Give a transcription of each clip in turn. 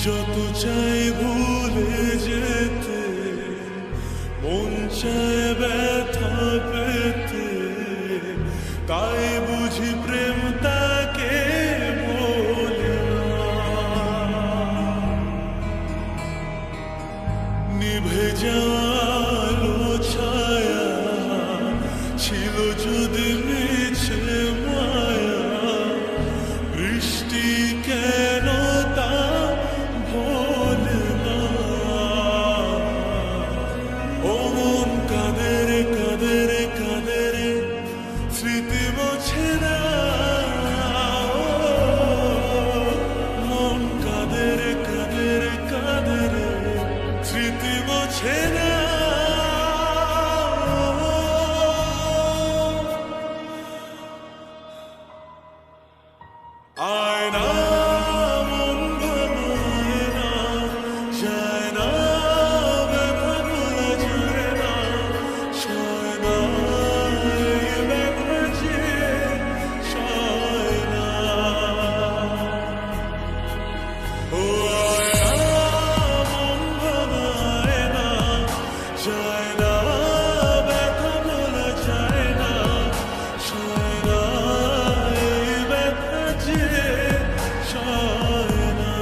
যত চাই ভুলে যেতে, মন চায় ব্যথা পেতে, তাই বুঝি প্রেম তাকে বলে না। নিভে যাওয়ালো ছায়া ছিল যদি মিছে মায়া, বৃষ্টি কেন তা ভোলে না। ও মন কাঁদে রে কাঁদে রে কাঁদে রে, স্মৃতি মোছে না। মন কাঁদে রে কাঁদে রে কাঁদে রে, স্মৃতি মোছে না। আয়না মন ভাঙায় না, যায় না ব্যথা ভোলা যায় না, সয় না এই ব্যথা যে সয় না। ও আয়না মন ভাঙায় না, যায় না ব্যথা ভোলা যায় না, সয় না এই ব্যথা যে সয় না।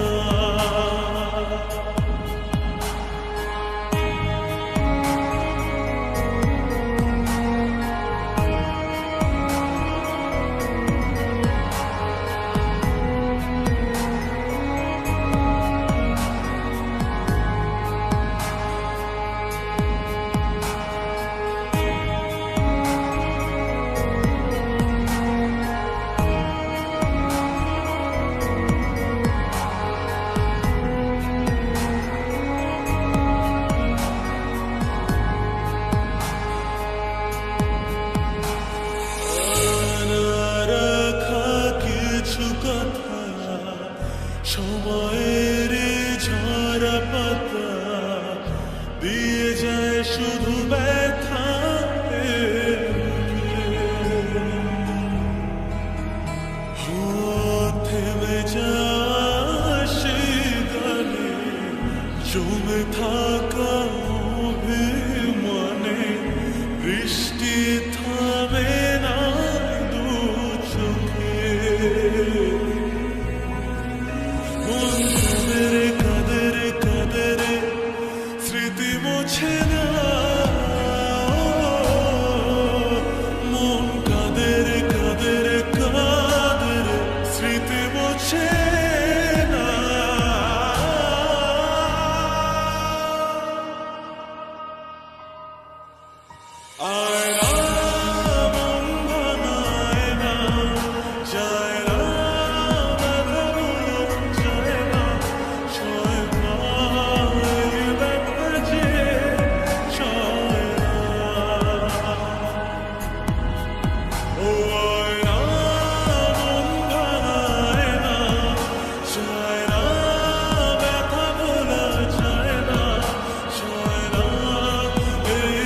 রাখা কিছু কথা, সময়ের ঝরা পাতা দিয়ে যায় শুধু ব্যথা। থেমে যায় সেই গানে জমে থাকা অভিমানে, বৃষ্টি থামে না দু চোখে। মন কাঁদে রে কাঁদে রে কাঁদে রে, স্মৃতি মোছে না। মন কাঁদে রে কাঁদে রে কাঁদে রে, স্মৃতি মোছে না। আয়না মন ভাঙায় না, যায় না ব্যথা ভোলা যায় না, সয় না এই ব্যথা যে সয় না। ও আয়না মন ভাঙায় না, যায় না ব্যথা ভোলা যায় না, সয় না এই